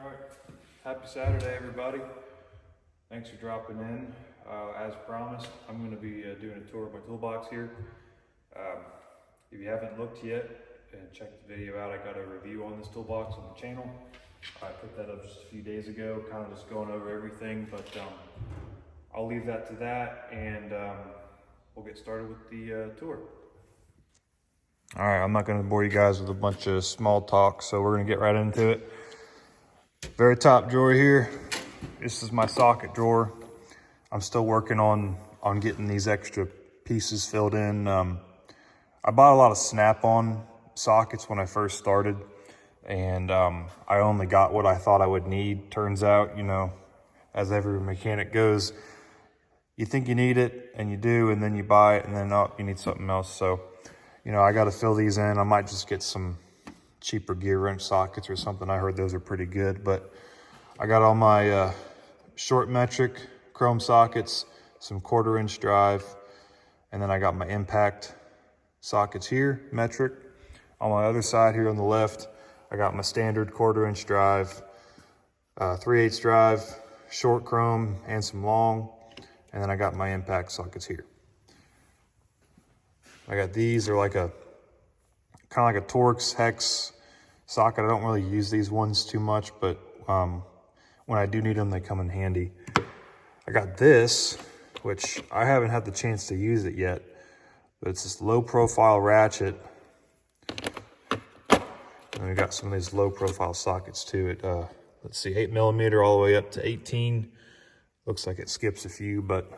All right, happy Saturday, everybody. Thanks for dropping in. As promised, I'm going to be doing a tour of my toolbox here. If you haven't looked yet and checked the video out, I got a review on this toolbox on the channel. I put that up just a few days ago, kind of just going over everything, but I'll leave that to that, and we'll get started with the tour. All right, I'm not going to bore you guys with a bunch of small talk, so we're going to get right into it. Very top drawer here, this is my socket drawer. I'm still working on getting these extra pieces filled in. I bought a lot of snap-on sockets when I first started, and I only got what I thought I would need. Turns out, you know, as every mechanic goes, you think you need it, and you do, and then you buy it, and then oh, you need something else. So, you know, I got to fill these in. I might just get some cheaper gear wrench sockets or something. I heard those are pretty good, but I got all my short metric chrome sockets, some 1/4 inch drive, and then I got my impact sockets here, metric. On my other side here on the left, I got my standard 1/4 inch drive, 3/8 drive, short chrome and some long, and then I got my impact sockets here. I got these, they're like a kind of like a Torx hex socket. I don't really use these ones too much, but when I do need them, they come in handy. I got this, which I haven't had the chance to use it yet, but it's this low profile ratchet. And we got some of these low profile sockets too. It, let's see, 8mm all the way up to 18. Looks like it skips a few, but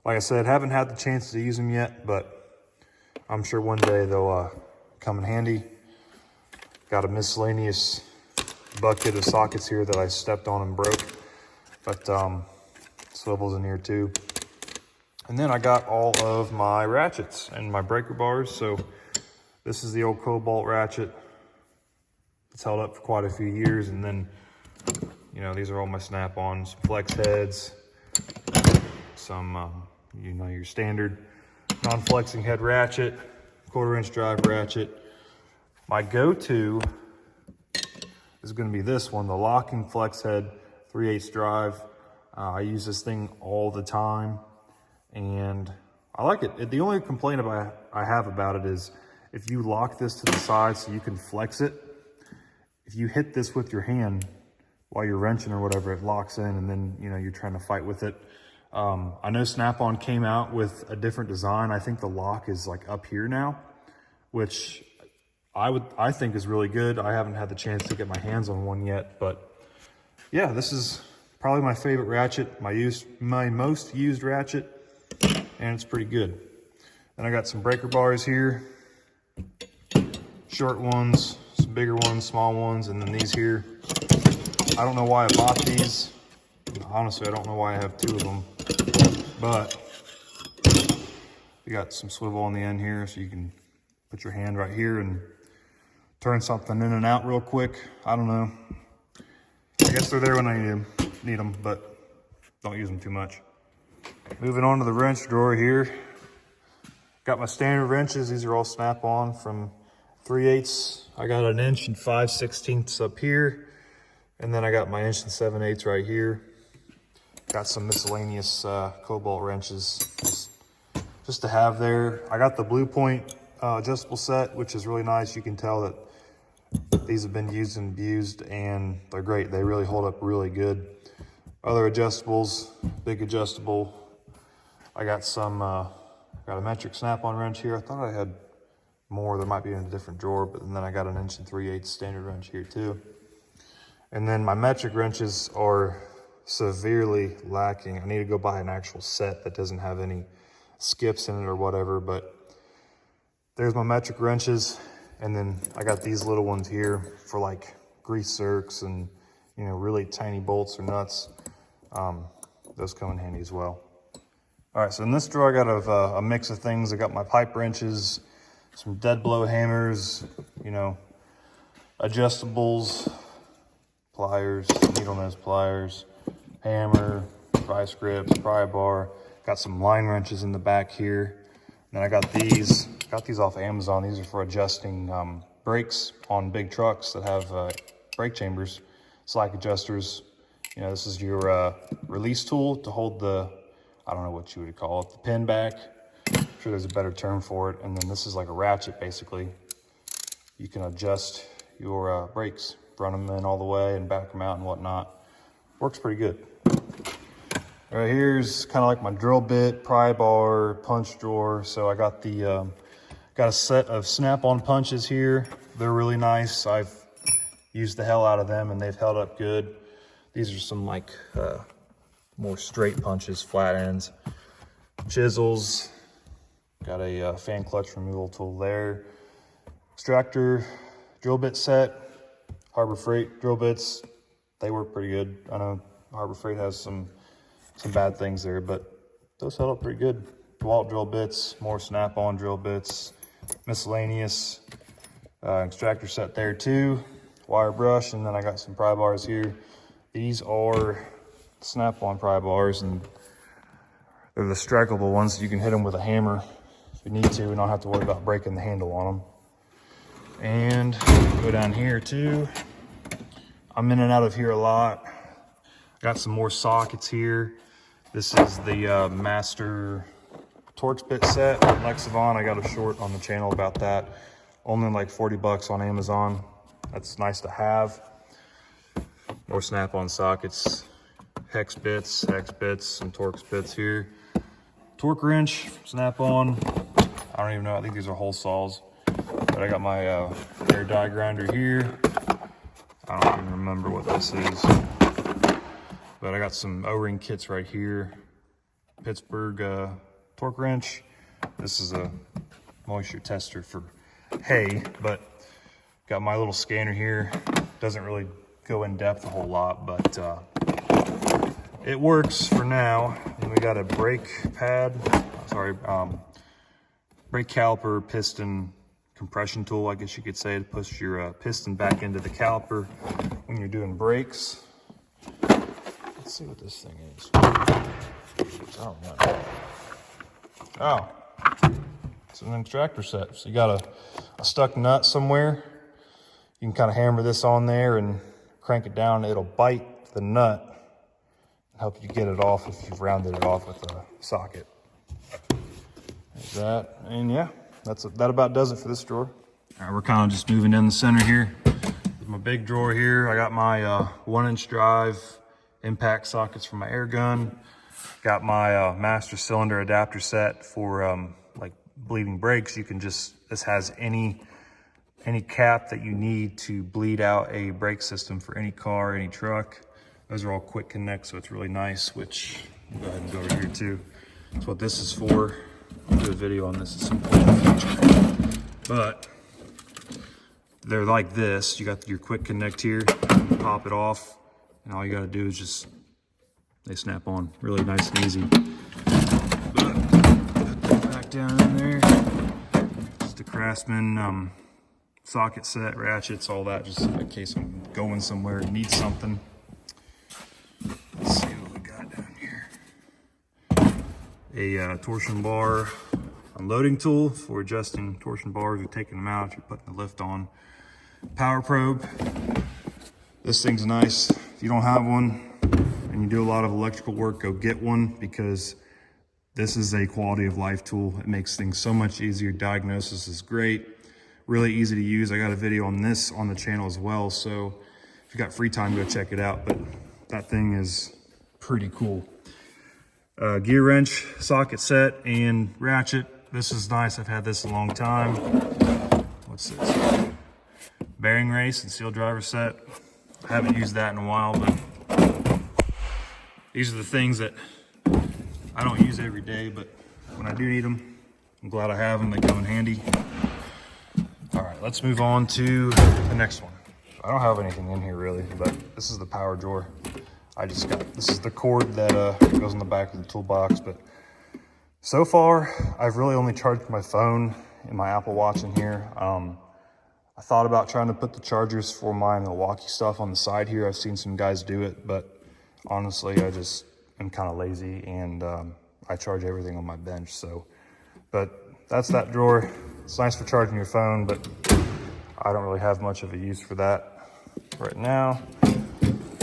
like I said, haven't had the chance to use them yet, but I'm sure one day they'll come in handy. Got a miscellaneous bucket of sockets here that I stepped on and broke, but swivels in here too. And then I got all of my ratchets and my breaker bars. So this is the old Cobalt ratchet. It's held up for quite a few years. And then, you know, these are all my snap-ons, flex heads, some, you know, your standard non-flexing head ratchet, 1/4 inch drive ratchet. My go-to is going to be this one, the locking flex head 3/8 drive. I use this thing all the time, and I like it. The only complaint I have about it is if you lock this to the side so you can flex it, if you hit this with your hand while you're wrenching or whatever, it locks in, and then, you know, you're trying to fight with it. I know Snap-on came out with a different design. I think the lock is like up here now, which I think is really good. I haven't had the chance to get my hands on one yet, but yeah, this is probably my favorite ratchet, my most used ratchet, and it's pretty good. Then I got some breaker bars here, short ones, some bigger ones, small ones, and then these here. I don't know why I bought these. Honestly, I don't know why I have two of them, but you got some swivel on the end here, so you can put your hand right here and turn something in and out real quick. I don't know. I guess they're there when I need them, but don't use them too much. Moving on to the wrench drawer here. Got my standard wrenches. These are all snap-on from 3/8. I got an 1 5/16 inch up here, and then I got my 1 7/8 right here. Got some miscellaneous Cobalt wrenches just to have there. I got the Blue Point adjustable set, which is really nice. You can tell that these have been used and abused, and they're great. They really hold up really good. Other adjustables, big adjustable. I got some, got a metric snap-on wrench here. I thought I had more. There might be in a different drawer, but then I got an 1 3/8 standard wrench here too. And then my metric wrenches are severely lacking. I need to go buy an actual set that doesn't have any skips in it or whatever, but there's my metric wrenches. And then I got these little ones here for like grease zerks and, you know, really tiny bolts or nuts. Those come in handy as well. All right, so in this drawer I got a mix of things. I got my pipe wrenches, some dead blow hammers, you know, adjustables, pliers, needle nose pliers, hammer, vice grips, pry bar. Got some line wrenches in the back here. Then I got these off Amazon. These are for adjusting brakes on big trucks that have brake chambers. slack adjusters. You know, this is your release tool to hold the, I don't know what you would call it, the pin back. I'm sure there's a better term for it. And then this is like a ratchet, basically. You can adjust your brakes, run them in all the way and back them out and whatnot. Works pretty good. Right here's kind of like my drill bit, pry bar, punch drawer. So I got the got a set of snap-on punches here. They're really nice. I've used the hell out of them and they've held up good. These are some like more straight punches, flat ends. Chisels. Got a fan clutch removal tool there. Extractor, drill bit set, Harbor Freight drill bits. They work pretty good. I know Harbor Freight has some bad things there, but those held up pretty good. DeWalt drill bits, more snap-on drill bits, miscellaneous extractor set there too, wire brush, and then I got some pry bars here. These are snap-on pry bars, and they're the strikeable ones, so you can hit them with a hammer if you need to and not have to worry about breaking the handle on them. And go down here too. I'm in and out of here a lot. Got some more sockets here. This is the Master Torx bit set, Lexavon. I got a short on the channel about that. Only like 40 bucks on Amazon. That's nice to have. More snap-on sockets, hex bits, some Torx bits here. Torque wrench, snap-on. I don't even know, I think these are hole saws. But I got my air die grinder here. I don't even remember what this is. But I got some O-ring kits right here. Pittsburgh torque wrench. This is a moisture tester for hay, but got my little scanner here. Doesn't really go in depth a whole lot, but it works for now. And we got a brake pad, brake caliper piston compression tool, I guess you could say, to push your piston back into the caliper when you're doing brakes. Let's see what this thing is. Oh, no. Oh, it's an extractor set. So you got a stuck nut somewhere. You can kind of hammer this on there and crank it down. It'll bite the nut and help you get it off if you've rounded it off with a socket. There's that. And yeah, that about does it for this drawer. All right, we're kind of just moving in the center here. My big drawer here, I got my 1-inch drive impact sockets for my air gun. Got my master cylinder adapter set for like bleeding brakes. You can just, this has any cap that you need to bleed out a brake system for any car, any truck. Those are all quick connect, so it's really nice, which I'll go ahead and go over here too. That's what this is for. I'll do a video on this at some point in the future. But they're like this. You got your quick connect here, you pop it off, and all you gotta do is just, they snap on really nice and easy. But put that back down in there. Just a Craftsman socket set, ratchets, all that, just in case I'm going somewhere and need something. Let's see what we got down here. A torsion bar unloading tool for adjusting torsion bars or taking them out if you're putting the lift on. Power probe. This thing's nice. If you don't have one and you do a lot of electrical work, go get one, because this is a quality of life tool. It makes things so much easier. Diagnosis is great. Really easy to use. I got a video on this on the channel as well, so if you got free time, go check it out. But that thing is pretty cool. Gear wrench, socket set, and ratchet. This is nice. I've had this a long time. What's this? Bearing race and seal driver set. I haven't used that in a while, but these are the things that I don't use every day, but when I do need them, I'm glad I have them. They come in handy. All right, let's move on to the next one. I don't have anything in here really, but this is the power drawer. This is the cord that goes in the back of the toolbox, but so far I've really only charged my phone and my Apple Watch in here. I thought about trying to put the chargers for my Milwaukee stuff on the side here. I've seen some guys do it, but honestly, I just am kind of lazy, and I charge everything on my bench. So, but that's that drawer. It's nice for charging your phone, but I don't really have much of a use for that right now.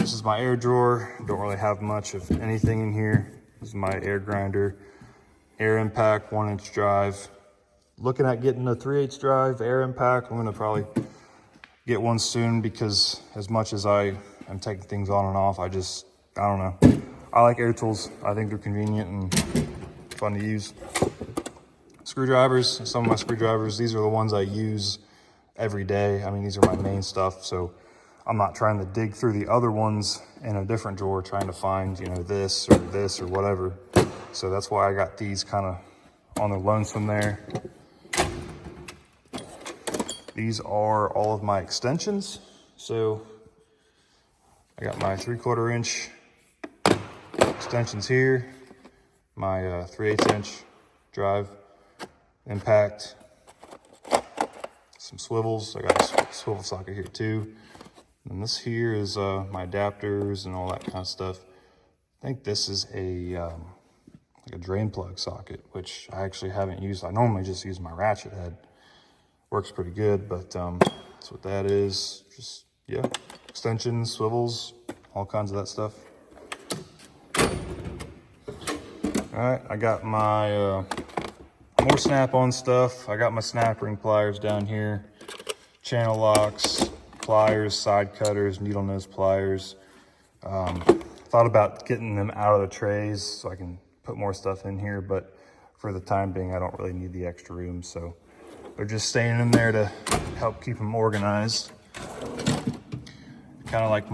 This is my air drawer. Don't really have much of anything in here. This is my air grinder, air impact, 1-inch drive. Looking at getting a 3/8 drive air impact. I'm gonna probably get one soon because as much as I am taking things on and off, I don't know. I like air tools. I think they're convenient and fun to use. Screwdrivers, some of my screwdrivers, these are the ones I use every day. I mean, these are my main stuff, so I'm not trying to dig through the other ones in a different drawer trying to find, you know, this or whatever. So that's why I got these kind of on the lonesome there. These are all of my extensions. So I got my 3/4 inch extensions here, my 3/8 inch drive impact, some swivels. I got a swivel socket here too. And this here is my adapters and all that kind of stuff. I think this is like a drain plug socket, which I actually haven't used. I normally just use my ratchet head. Works pretty good, but that's what that is. Just, yeah, extensions, swivels, all kinds of that stuff. All right, I got my more snap-on stuff. I got my snap ring pliers down here, channel locks, pliers, side cutters, needle nose pliers. Thought about getting them out of the trays so I can put more stuff in here, but for the time being, I don't really need the extra room, so they're just staying in there to help keep them organized. Kind of like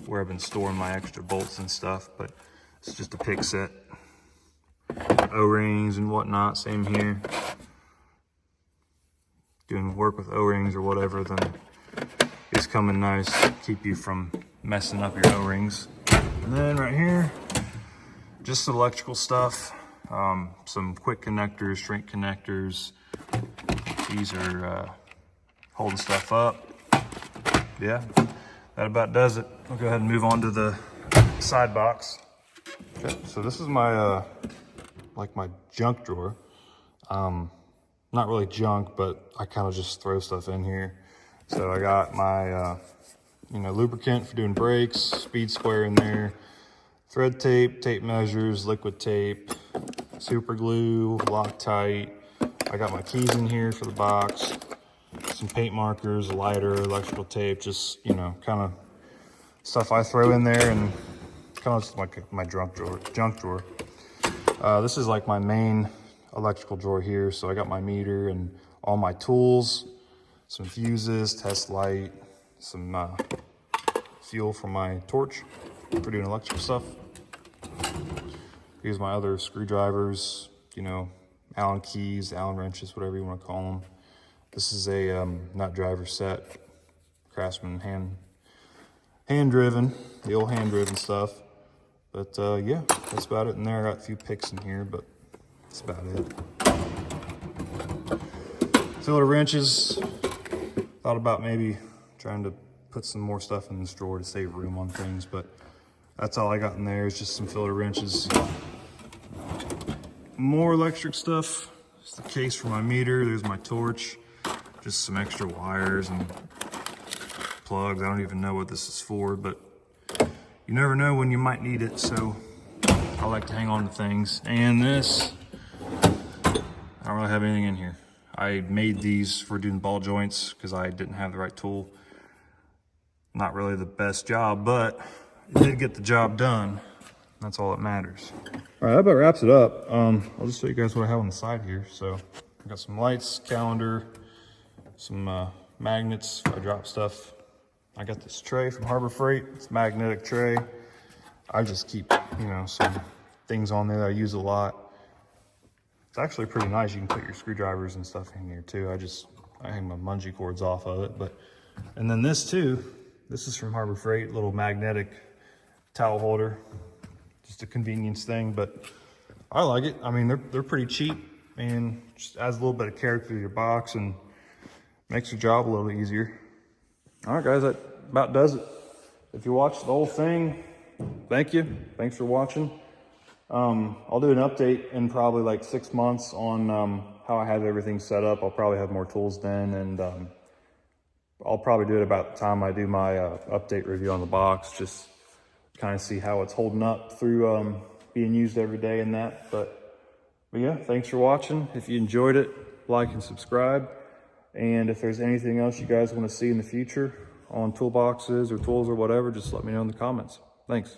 where I've been storing my extra bolts and stuff, but it's just a pick set. O-rings and whatnot, same here. Doing work with O-rings or whatever, then these come in nice, keep you from messing up your O-rings. And then right here, just electrical stuff, some quick connectors, shrink connectors. These are holding stuff up. Yeah, that about does it. I'll go ahead and move on to the side box. Okay, so this is my like my junk drawer. Not really junk, but I kind of just throw stuff in here. So I got my lubricant for doing brakes, speed square in there, thread tape, tape measures, liquid tape, super glue, Loctite. I got my keys in here for the box, some paint markers, a lighter, electrical tape, just, kind of stuff I throw in there, and kind of like my junk drawer. This is like my main electrical drawer here. So I got my meter and all my tools, some fuses, test light, some fuel for my torch for doing electrical stuff. Here's my other screwdrivers, Allen keys, Allen wrenches, whatever you want to call them. This is a nut driver set, Craftsman hand driven, the old hand driven stuff. But yeah, that's about it in there. I got a few picks in here, but that's about it. Filler wrenches. Thought about maybe trying to put some more stuff in this drawer to save room on things, but that's all I got in there is just some filler wrenches. More electric stuff. It's the case for my meter. There's my torch. Just some extra wires and plugs. I don't even know what this is for, but you never know when you might need it, so I like to hang on to things. And this, I don't really have anything in here. I made these for doing ball joints because I didn't have the right tool. Not really the best job, but it did get the job done. That's all that matters. All right, that about wraps it up. I'll just show you guys what I have on the side here. So I got some lights, calendar, some magnets if I drop stuff. I got this tray from Harbor Freight. It's a magnetic tray. I just keep, some things on there that I use a lot. It's actually pretty nice. You can put your screwdrivers and stuff in here too. I hang my bungee cords off of it. And then this too, this is from Harbor Freight, little magnetic towel holder. Just a convenience thing, but I like it. I mean, they're pretty cheap and just adds a little bit of character to your box and makes your job a little easier. All right, guys, that about does it. If you watched the whole thing, thank you. Thanks for watching. I'll do an update in probably like 6 months on how I have everything set up. I'll probably have more tools then, and I'll probably do it about the time I do my update review on the box, just kind of see how it's holding up through being used every day and that. But yeah, thanks for watching. If you enjoyed it, like and subscribe. And if there's anything else you guys want to see in the future on toolboxes or tools or whatever, just let me know in the comments. Thanks.